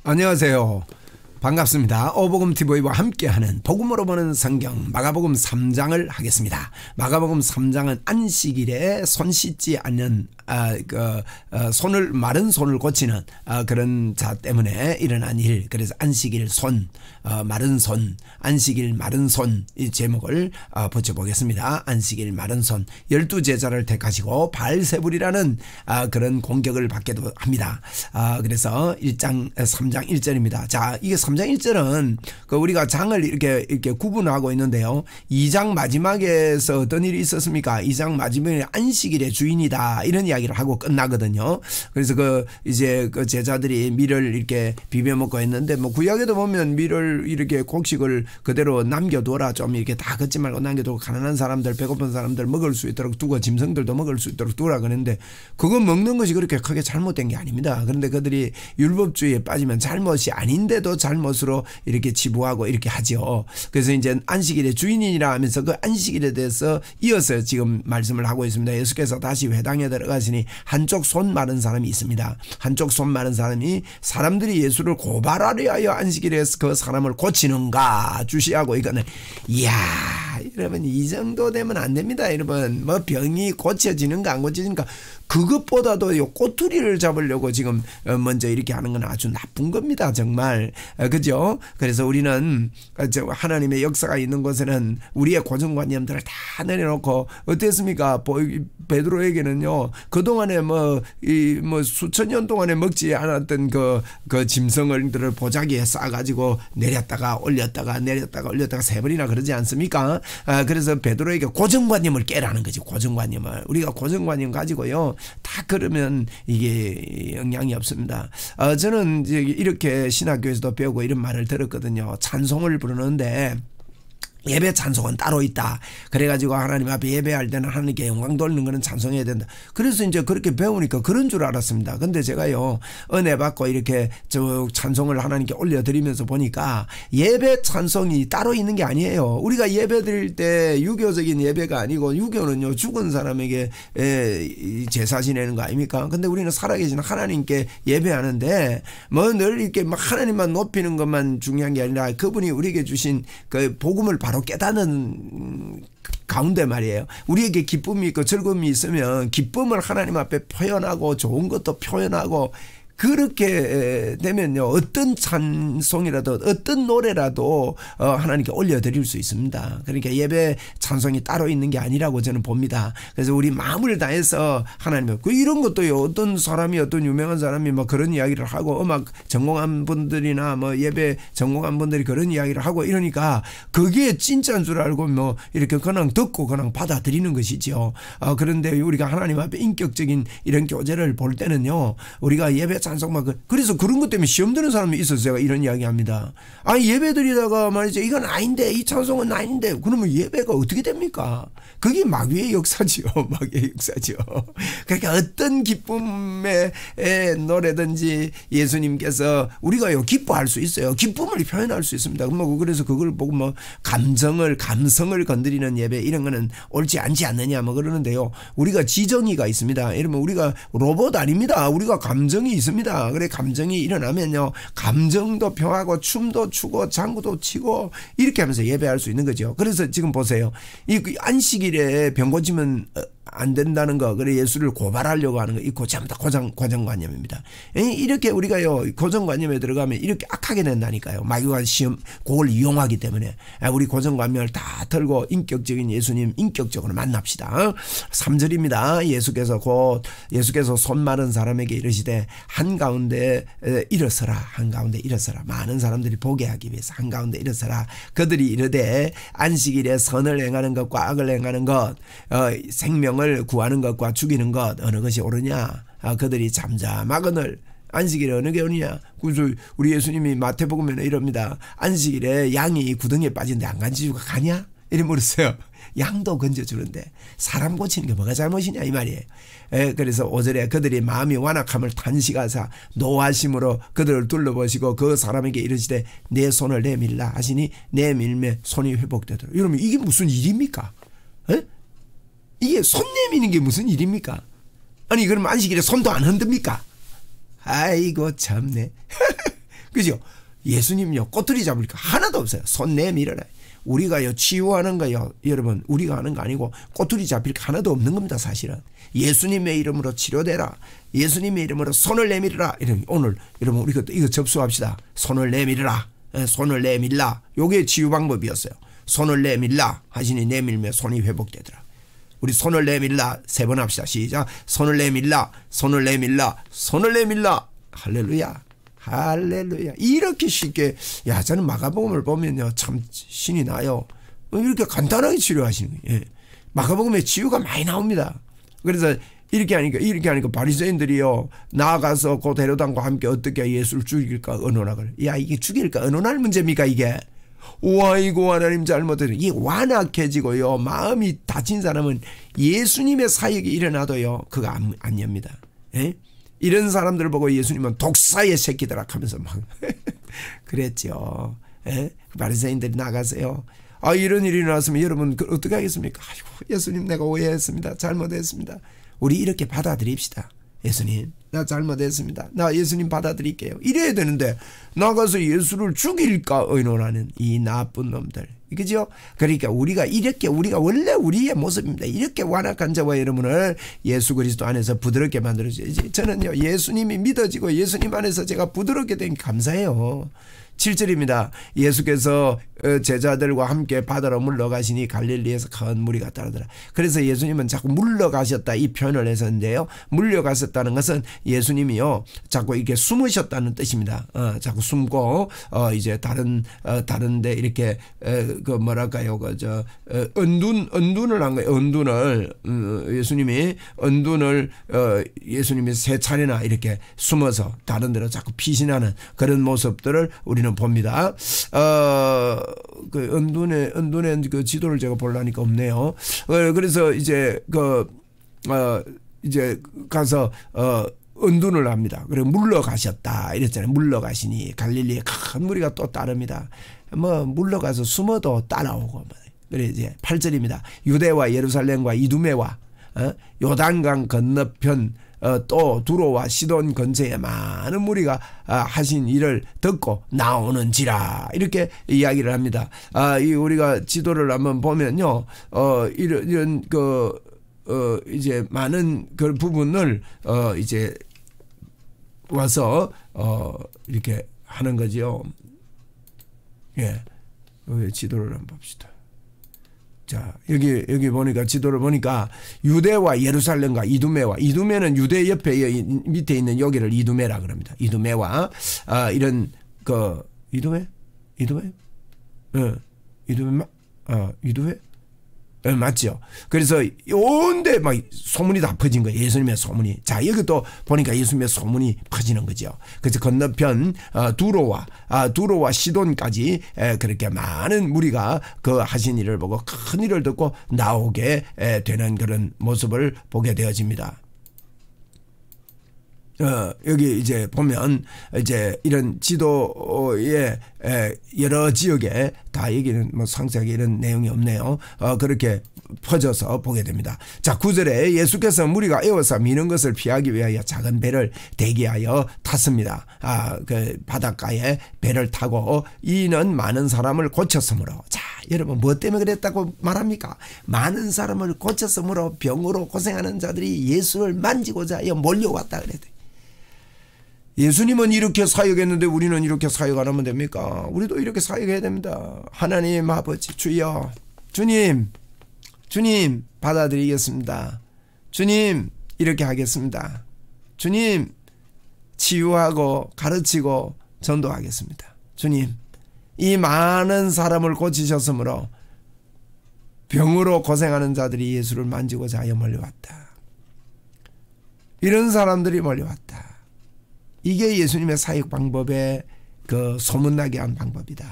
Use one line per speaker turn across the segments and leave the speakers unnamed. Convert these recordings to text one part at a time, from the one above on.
안녕하세요. 반갑습니다. 오복음TV와 함께하는 복음으로 보는 성경 마가복음 3장을 하겠습니다. 마가복음 3장은 안식일에 손 씻지 않는 손을 마른 손을 고치는 그런 자 때문에 일어난 일. 그래서 안식일 손, 마른 손, 안식일 마른 손 이 제목을 붙여보겠습니다. 안식일 마른 손. 12제자를 택하시고 바알세불이라는 그런 공격을 받기도 합니다. 그래서 3장 1절입니다. 자, 이게 3장 1절은 우리가 장을 이렇게 구분하고 있는데요. 2장 마지막에서 어떤 일이 있었습니까? 2장 마지막에 안식일의 주인이다 이런 이야기를 하고 끝나거든요. 그래서 이제 제자들이 밀을 이렇게 비벼 먹고 했는데 구약에도 보면 밀을 이렇게 곡식을 그대로 남겨둬라, 좀 이렇게 다 걷지 말고 남겨두고 가난한 사람들, 배고픈 사람들 먹을 수 있도록 두고 짐승들도 먹을 수 있도록 두라 그랬는데 그거 먹는 것이 그렇게 크게 잘못된 게 아닙니다. 그런데 그들이 율법주의에 빠지면 잘못이 아닌데도 잘못으로 이렇게 치부하고 이렇게 하죠. 그래서 이제 안식일의 주인이라 하면서 그 안식일에 대해서 이어서 지금 말씀을 하고 있습니다. 예수께서 다시 회당에 들어가시니 한쪽 손 마른 사람이 있습니다. 한쪽 손 마른 사람이 사람들이 예수를 고발하려 하여 안식일에 그 사람을 고치는가 주시하고, 이거는 이야 여러분 이 정도 되면 안 됩니다. 여러분 병이 고쳐지는가 안 고쳐지는가 그것보다도 요 꼬투리를 잡으려고 지금 먼저 이렇게 하는 건 아주 나쁜 겁니다. 정말. 그죠? 그래서 우리는 하나님의 역사가 있는 곳에는 우리의 고정관념들을 다 내려놓고 어땠습니까? 베드로에게는요, 그동안에 수천 년 동안에 먹지 않았던 그 짐승들을 보자기에 싸가지고 내렸다가 올렸다가 세 번이나 그러지 않습니까? 그래서 베드로에게 고정관념을 깨라는 거지. 고정관념을. 우리가 고정관념 가지고요, 다 그러면 이게 영향이 없습니다. 저는 이제 이렇게 신학교에서도 배우고 이런 말을 들었거든요. 찬송을 부르는데 예배 찬송은 따로 있다. 그래가지고 하나님 앞에 예배할 때는 하나님께 영광 돌리는 거는 찬송해야 된다. 그래서 이제 그렇게 배우니까 그런 줄 알았습니다. 근데 제가요, 은혜 받고 이렇게 찬송을 하나님께 올려드리면서 보니까 예배 찬송이 따로 있는 게 아니에요. 우리가 예배 드릴 때 유교적인 예배가 아니고, 유교는요 죽은 사람에게 제사 지내는 거 아닙니까? 근데 우리는 살아계신 하나님께 예배하는데 늘 이렇게 하나님만 높이는 것만 중요한 게 아니라 그분이 우리에게 주신 그 복음을 바로 깨닫는 가운데 말이에요. 우리에게 기쁨이 있고 즐거움이 있으면 기쁨을 하나님 앞에 표현하고 좋은 것도 표현하고, 그렇게 되면요, 어떤 찬송이라도 어떤 노래라도 하나님께 올려드릴 수 있습니다. 그러니까 예배 찬송이 따로 있는 게 아니라고 저는 봅니다. 그래서 우리 마음을 다해서 하나님, 이런 것도요, 어떤 사람이, 어떤 유명한 사람이 그런 이야기를 하고, 음악 전공한 분들이나 예배 전공한 분들이 그런 이야기를 하고 이러니까 그게 진짜인 줄 알고 이렇게 그냥 듣고 그냥 받아들이는 것이죠. 그런데 우리가 하나님 앞에 인격적인 이런 교제를 볼 때는요, 우리가 예배 찬송만 그래서 그런 것 때문에 시험 드는 사람이 있어서 제가 이런 이야기 합니다. 아니 예배 드리다가 말이죠, 이건 아닌데, 이 찬송은 아닌데, 그러면 예배가 어떻게 됩니까? 그게 마귀의 역사지요. 마귀의 역사지요. 그러니까 어떤 기쁨의 노래든지 예수님께서 우리가요 기뻐할 수 있어요. 기쁨을 표현할 수 있습니다. 그래서 그걸 보고 감성을 건드리는 예배 이런 거는 옳지 않지 않느냐 그러는데요. 우리가 지정의가 있습니다. 여러분 우리가 로봇 아닙니다. 우리가 감정이 있습니다. 그래 감정이 일어나면요, 감정도 표하고 춤도 추고 장구도 치고 이렇게 하면서 예배할 수 있는 거죠. 그래서 지금 보세요. 이 안식일에 병 고치면 안 된다는 거, 그래 예수를 고발하려고 하는 거, 이거 전부 다 고정관념입니다. 이렇게 우리가요 고정관념에 들어가면 이렇게 악하게 된다니까요. 마귀가 그걸 이용하기 때문에 우리 고정관념을 다 털고 인격적인 예수님 인격적으로 만납시다. 3절입니다. 예수께서 손 마른 사람에게 이르시되 한가운데 일어서라. 한가운데 일어서라. 많은 사람들이 보게 하기 위해서 한가운데 일어서라. 그들이 이르되 안식일에 선을 행하는 것과 악을 행하는 것, 생명을 구하는 것과 죽이는 것 어느 것이 옳으냐? 그들이 잠잠하거늘 안식일에 어느 게 옳으냐? 우리 예수님이 마태복음에는 이럽니다. 안식일에 양이 구덩이에 빠진데 안 건져주고 가냐? 이래 물었어요. 양도 건져주는데 사람 고치는 게 뭐가 잘못이냐 이 말이에요. 그래서 5절에 그들이 마음이 완악함을 탄식하사 노하심으로 그들을 둘러보시고 그 사람에게 이르시되 내 손을 내밀라 하시니 내밀매 손이 회복되도록. 여러분 이게 무슨 일입니까? 이게 손 내미는 게 무슨 일입니까? 아니 그럼 안식일에 손도 안 흔듭니까? 아이고 참네. 그죠? 예수님요, 꼬투리 잡을 거 하나도 없어요. 손 내밀어라. 우리가요, 치유하는 거요, 여러분, 우리가 하는 거 아니고 꼬투리 잡힐 거 하나도 없는 겁니다, 사실은. 예수님의 이름으로 치료되라. 예수님의 이름으로 손을 내밀어라. 오늘, 여러분, 우리가 이거 접수합시다. 손을 내밀어라. 손을 내밀라. 요게 치유 방법이었어요. 손을 내밀라 하시니 내밀면 손이 회복되더라. 우리 손을 내밀라 3번 합시다. 시작. 손을 내밀라, 손을 내밀라, 손을 내밀라. 할렐루야. 할렐루야. 이렇게 쉽게, 야, 저는 마가복음을 보면요, 참 신이 나요. 이렇게 간단하게 치료하시는 거예요. 예. 마가복음에 치유가 많이 나옵니다. 그래서 이렇게 하니까 바리새인들이요, 나아가서 그 헤로당과 함께 어떻게 예수를 죽일까 의논하거든. 야, 이게 죽일까 의논할 문제입니까 이게? 와이고 하나님 잘못해서 이게 완악해지고요, 마음이 다친 사람은 예수님의 사역이 일어나도요, 그거 안 엽니다. 예? 이런 사람들 보고 예수님은 독사의 새끼들아 하면서 막 그랬죠. 예? 바리새인들이 나가세요. 아, 이런 일이 일어났으면 여러분 어떻게 하겠습니까? 아이고, 예수님 내가 오해했습니다. 잘못했습니다. 우리 이렇게 받아들입시다. 예수님, 나 잘못했습니다. 나 예수님 받아들일게요. 이래야 되는데 나가서 예수를 죽일까 의논하는 이 나쁜 놈들. 그죠? 그러니까 우리가 원래 우리의 모습입니다. 이렇게 완악한 저와 여러분을 예수 그리스도 안에서 부드럽게 만들어줘야지. 저는요, 예수님이 믿어지고 예수님 안에서 제가 부드럽게 된 게 감사해요. 7절입니다. 예수께서 제자들과 함께 바다로 물러가시니 갈릴리에서 큰 무리가 따르더라. 그래서 예수님은 자꾸 물러가셨다 이 표현을 했었는데요. 물러가셨다는 것은 예수님이요, 자꾸 이렇게 숨으셨다는 뜻입니다. 자꾸 숨고 이제 다른데 이렇게 그 뭐랄까요, 은둔을 한 거예요. 은둔을 예수님이 예수님이 3차례나 이렇게 숨어서 다른 데로 자꾸 피신하는 그런 모습들을 우리는 봅니다. 그 은둔의 그 지도를 제가 보려니까 없네요. 그래서 이제 이제 가서 은둔을 합니다. 그리고 물러가셨다 이랬잖아요. 물러가시니 갈릴리에 큰 무리가 또 따릅니다. 뭐 물러가서 숨어도 따라오고. 그래 이제 8절입니다. 유대와 예루살렘과 이두메와 요단강 건너편 또 두로와 시돈 근처에 많은 무리가 하신 일을 듣고 나오는지라 이렇게 이야기를 합니다. 우리가 지도를 한번 보면요, 이런 이제 많은 그 부분을 이제 와서 이렇게 하는 거지요. 예, 지도를 한번 봅시다. 자, 여기 보니까 지도를 보니까 유대와 예루살렘과 이두메는 유대 옆에 밑에 있는 여기를 이두메라 그럽니다. 이두메와 이런 이두메? 맞죠. 그래서 온데 막 소문이 다 퍼진 거예요. 예수님의 소문이. 자, 여기도 보니까 예수님의 소문이 퍼지는 거죠. 그래서 건너편 두로와 시돈까지 그렇게 많은 무리가 그 하신 일을 보고 큰 일을 듣고 나오게 되는 그런 모습을 보게 되어집니다. 여기 이제 보면 이제 이런 지도의 여러 지역에 다 여기는 뭐 상세하게 이런 내용이 없네요. 그렇게 퍼져서 보게 됩니다. 자, 9절에 예수께서 무리가 에워싸 미는 것을 피하기 위하여 작은 배를 대기하여 탔습니다. 그 바닷가에 배를 타고 이는 많은 사람을 고쳤으므로. 자, 여러분 뭐 때문에 그랬다고 말합니까? 많은 사람을 고쳤으므로 병으로 고생하는 자들이 예수를 만지고자 몰려왔다 그래요. 예수님은 이렇게 사역했는데 우리는 이렇게 사역 안 하면 됩니까? 우리도 이렇게 사역해야 됩니다. 하나님 아버지 주여, 주님 받아들이겠습니다. 주님 이렇게 하겠습니다. 주님 치유하고 가르치고 전도하겠습니다. 주님 이 많은 사람을 고치셨으므로 병으로 고생하는 자들이 예수를 만지고자 하여 몰려왔다. 이런 사람들이 몰려왔다. 이게 예수님의 사역 방법의 그 소문나게 한 방법이다.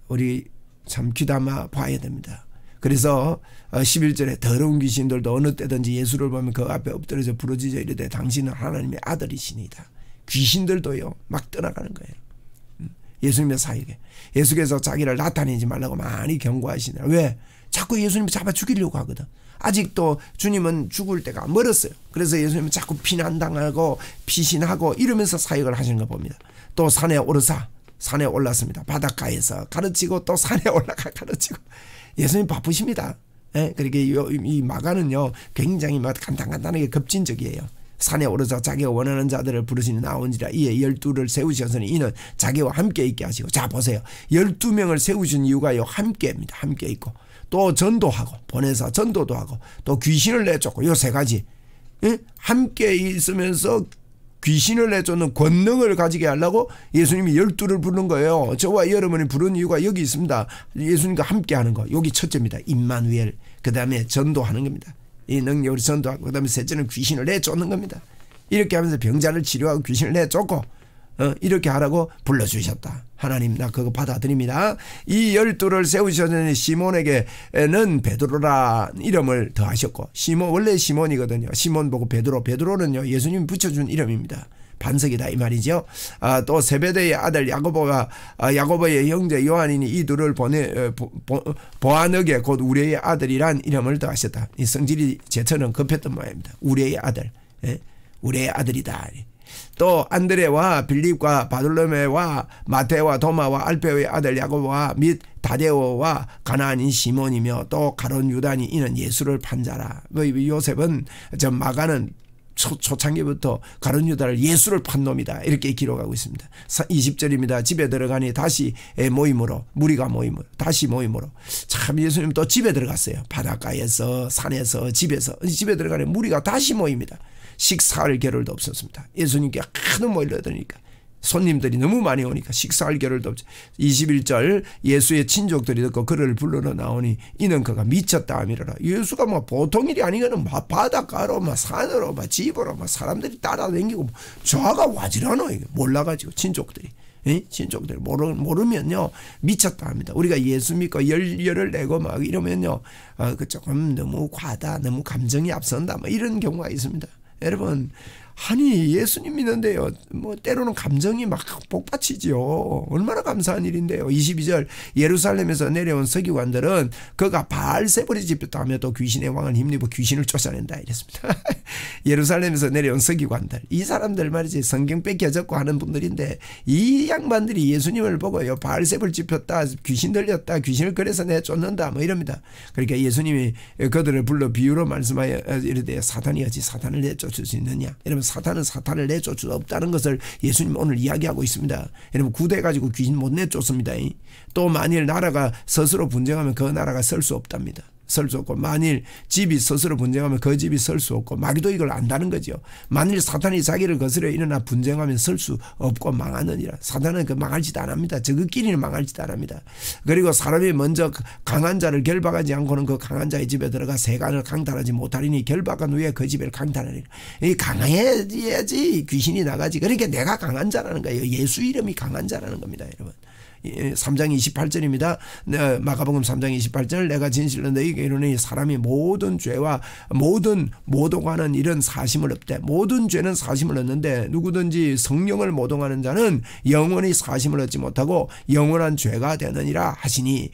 우리 참 귀담아 봐야 됩니다. 그래서 11절에 더러운 귀신들도 어느 때든지 예수를 보면 그 앞에 엎드려서 부르짖어 이르되 당신은 하나님의 아들이시니이다. 귀신들도요 막 떠나가는 거예요. 예수님의 사역에 예수께서 자기를 나타내지 말라고 많이 경고하시느라. 왜? 자꾸 예수님을 잡아 죽이려고 하거든. 아직도 주님은 죽을 때가 멀었어요. 그래서 예수님은 자꾸 피난당하고 피신하고 이러면서 사역을 하시는 거 봅니다. 또 산에 오르사 산에 올랐습니다. 바닷가에서 가르치고 또 산에 올라가 가르치고. 예수님 바쁘십니다. 예? 그렇게 이 마가는요 굉장히 간단하게 급진적이에요. 산에 오르사 자기가 원하는 자들을 부르시니 나온지라. 이에 12를 세우셨으니 이는 자기와 함께 있게 하시고. 자 보세요. 12명을 세우신 이유가요 함께입니다. 함께 있고 또 전도하고 보내서 전도도 하고 또 귀신을 내쫓고. 요 세 가지. 예? 함께 있으면서 귀신을 내쫓는 권능을 가지게 하려고 예수님이 12를 부른 거예요. 저와 여러분이 부른 이유가 여기 있습니다. 예수님과 함께 하는 거. 여기 첫째입니다. 임마누엘. 그 다음에 전도하는 겁니다. 이 능력을 전도하고 그 다음에 셋째는 귀신을 내쫓는 겁니다. 이렇게 하면서 병자를 치료하고 귀신을 내쫓고 이렇게 하라고 불러주셨다. 하나님 나 그거 받아들입니다. 이 12를 세우셨는 시몬에게는 베드로라 이름을 더하셨고. 시몬 원래 시몬이거든요. 시몬 보고 베드로. 베드로는요 예수님이 붙여준 이름입니다. 반석이다 이 말이죠. 또 세베대의 아들 야고보가 야고보의 형제 요한이니 이 둘을 보아너게 곧 우리의 아들이란 이름을 더하셨다. 이 성질이 제처럼 급했던 모양입니다. 우리의 아들. 예? 우리의 아들이다. 또 안드레와 빌립과 바돌로메와 마테와 도마와 알페오의 아들 야고보와 및 다데오와 가나안인 시몬이며 또 가룟 유다니 이는 예수를 판 자라. 요셉은 마가는 초창기부터 가룟 유다를 예수를 판 놈이다 이렇게 기록하고 있습니다. 20절입니다. 집에 들어가니 다시 모임으로 무리가 모임으로 다시 모임으로. 참 예수님 또 집에 들어갔어요. 바닷가에서 산에서 집에서 집에 들어가니 무리가 다시 모입니다. 식사할 겨를도 없었습니다. 예수님께 하도 몰려드니까 손님들이 너무 많이 오니까 식사할 겨를도 없죠. 21절 예수의 친족들이 듣고 그를 불러러 나오니 이는 그가 미쳤다 하미르라. 예수가 뭐 보통 일이 아니거든. 바닷가로 산으로 집으로 사람들이 따라다니고 저가 와지라노 몰라가지고 친족들이. 친족들 모르면요 미쳤다 합니다. 우리가 예수 믿고 열을 내고 막 이러면요 그 조금 너무 과다 너무 감정이 앞선다 이런 경우가 있습니다. 여러분 아니 예수님 믿는데요 뭐 때로는 감정이 막 복받치죠. 얼마나 감사한 일인데요. 22절 예루살렘에서 내려온 서기관들은 그가 바알세불이 집혔다 하며 또 귀신의 왕을 힘입어 귀신을 쫓아낸다 이랬습니다. 예루살렘에서 내려온 서기관들 이 사람들 말이지 성경 뺏겨졌고 하는 분들인데 이 양반들이 예수님을 보고요 바알세불 집혔다 귀신 들렸다 귀신을 그래서 내쫓는다 뭐 이럽니다. 그러니까 예수님이 그들을 불러 비유로 말씀하여 이르되 사탄이 어찌 사탄을 내쫓을 수 있느냐. 여러분 사탄은 사탄을 내쫓을 수 없다는 것을 예수님 오늘 이야기하고 있습니다. 여러분 구대가지고 귀신 못 내쫓습니다. 또 만일 나라가 스스로 분쟁하면 그 나라가 설 수 없답니다. 설 수 없고 만일 집이 스스로 분쟁하면 그 집이 설 수 없고 마귀도 이걸 안다는 거죠. 만일 사탄이 자기를 거스려 일어나 분쟁하면 설 수 없고 망하느니라. 사탄은 그 망할 짓 안 합니다. 저것끼리는 망할 짓 안 합니다. 그리고 사람이 먼저 강한 자를 결박하지 않고는 그 강한 자의 집에 들어가 세간을 강탈하지 못하리니 결박한 후에 그 집을 강탈하리라. 이 강해야지 귀신이 나가지. 그러니까 내가 강한 자라는 거예요. 예수 이름이 강한 자라는 겁니다. 여러분. 3장 28절입니다. 마가복음 3장 28절 내가 진실로 너희에게 이르노니 사람이 모든 죄와 모든 모독하는 이런 사심을 얻되 모든 죄는 사심을 얻는데 누구든지 성령을 모독하는 자는 영원히 사심을 얻지 못하고 영원한 죄가 되느니라 하시니.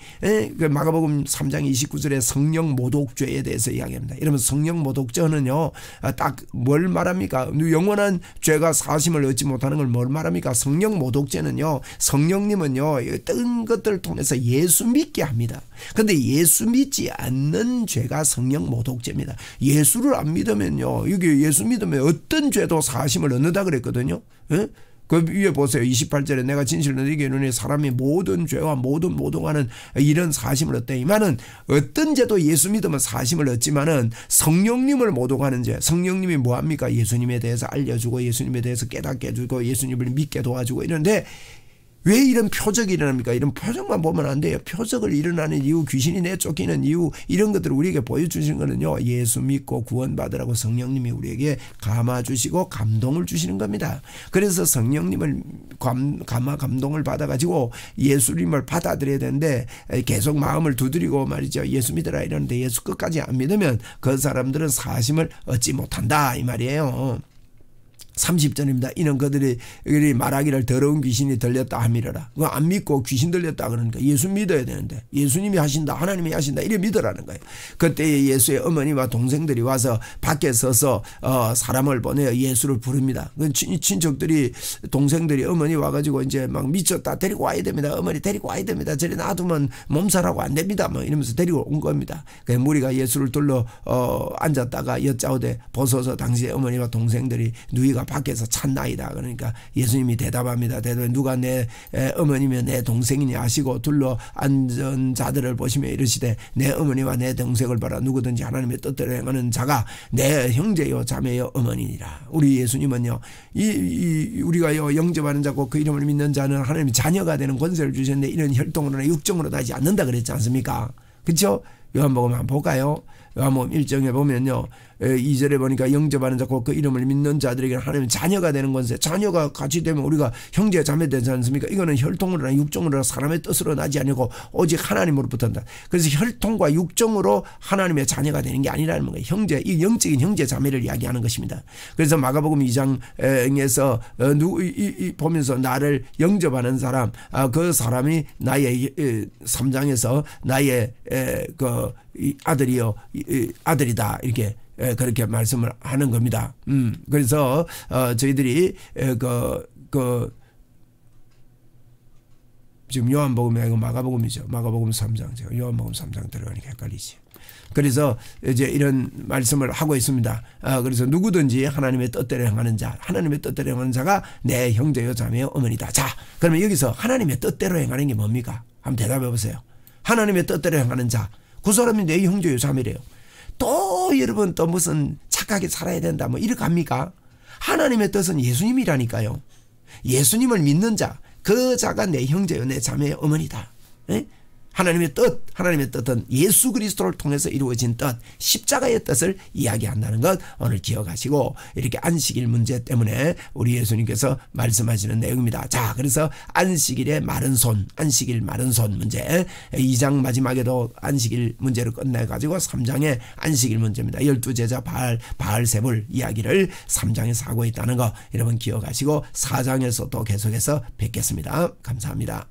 마가복음 3장 29절에 성령 모독죄에 대해서 이야기합니다. 이러면 성령 모독죄는요 딱 뭘 말합니까? 영원한 죄가 사심을 얻지 못하는 걸 뭘 말합니까? 성령 모독죄는요 성령님은요 어떤 것들을 통해서 예수 믿게 합니다. 그런데 예수 믿지 않는 죄가 성령 모독죄입니다. 예수를 안 믿으면요 이게 예수 믿으면 어떤 죄도 사심을 얻는다 그랬거든요. 예? 그 위에 보세요. 28절에 내가 진실로 너희에게 이르노니 사람이 모든 죄와 모든 모독하는 이런 사심을 얻되 이 말은 어떤 죄도 예수 믿으면 사심을 얻지만은 성령님을 모독하는 죄 성령님이 뭐합니까? 예수님에 대해서 알려주고 예수님에 대해서 깨닫게 해주고 예수님을 믿게 도와주고 이런데 왜 이런 표적이 일어납니까? 이런 표적만 보면 안 돼요. 표적을 일어나는 이유, 귀신이 내쫓기는 이유, 이런 것들을 우리에게 보여주시는 거는요. 예수 믿고 구원받으라고 성령님이 우리에게 감아주시고 감동을 주시는 겁니다. 그래서 성령님을 감동을 받아가지고 예수님을 받아들여야 되는데 계속 마음을 두드리고 말이죠. 예수 믿으라 이러는데 예수 끝까지 안 믿으면 그 사람들은 사심을 얻지 못한다 이 말이에요. 30절입니다. 이는 그들이 말하기를 더러운 귀신이 들렸다 하미르라. 그거 안 믿고 귀신 들렸다 그러니까 예수 믿어야 되는데 예수님이 하신다 하나님이 하신다 이래 믿으라는 거예요. 그때 예수의 어머니와 동생들이 와서 밖에 서서 사람을 보내어 예수를 부릅니다. 친척들이 동생들이 어머니 와가지고 이제 막 미쳤다 데리고 와야 됩니다. 어머니 데리고 와야 됩니다. 저리 놔두면 몸살하고 안 됩니다. 뭐 이러면서 데리고 온 겁니다. 그래서 무리가 예수를 둘러 앉았다가 여짜오되 보소서 당시에 어머니와 동생들이 누이가 밖에서 찾나이다. 그러니까 예수님이 대답합니다. 대답해 누가 내 어머니며 내 동생이니 하시고 둘러 앉은 자들을 보시며 이르시되 내 어머니와 내 동생을 봐라. 누구든지 하나님의 뜻대로 행하는 자가 내 형제요 자매요 어머니니라. 우리 예수님은요 우리가요 영접하는 자고 그 이름을 믿는 자는 하나님의 자녀가 되는 권세를 주셨는데 이런 혈통으로나 육정으로 하지 않는다 그랬지 않습니까? 그렇죠? 요한복음 한번 볼까요? 요한복음 1장에 보면요 2절에 보니까 영접하는 자고 그 이름을 믿는 자들에게 하나님의 자녀가 되는 권세. 자녀가 같이 되면 우리가 형제 자매 되지 않습니까? 이거는 혈통으로나 육정으로나 사람의 뜻으로 나지 아니고 오직 하나님으로부터 한다. 그래서 혈통과 육정으로 하나님의 자녀가 되는 게 아니라는 거예요. 형제, 이 영적인 형제 자매를 이야기하는 것입니다. 그래서 마가복음 2장에서 보면서 나를 영접하는 사람, 그 사람이 나의 3장에서 나의 그 아들이요 아들이다 이렇게 그렇게 말씀을 하는 겁니다. 그래서 저희들이 지금 요한복음이 아니고 마가복음이죠. 마가복음 3장 제가 요한복음 3장 들어가니까 헷갈리지. 그래서 이제 이런 말씀을 하고 있습니다. 그래서 누구든지 하나님의 뜻대로 행하는 자, 하나님의 뜻대로 행하는 자가 내 형제요 자매요 어머니다. 자, 그러면 여기서 하나님의 뜻대로 행하는 게 뭡니까? 한번 대답해 보세요. 하나님의 뜻대로 행하는 자, 그 사람이 내 형제요 자매래요. 또 여러분 또 무슨 착하게 살아야 된다 뭐 이렇게 합니까? 하나님의 뜻은 예수님이라니까요. 예수님을 믿는 자, 그 자가 내 형제요 내 자매요 어머니다. 에? 하나님의 뜻은 예수 그리스도를 통해서 이루어진 뜻, 십자가의 뜻을 이야기한다는 것 오늘 기억하시고 이렇게 안식일 문제 때문에 우리 예수님께서 말씀하시는 내용입니다. 자, 그래서 안식일의 마른 손, 안식일 마른 손 문제 2장 마지막에도 안식일 문제를 끝내가지고 3장의 안식일 문제입니다. 12제자 바알세불 이야기를 3장에서 하고 있다는 거 여러분 기억하시고 4장에서 또 계속해서 뵙겠습니다. 감사합니다.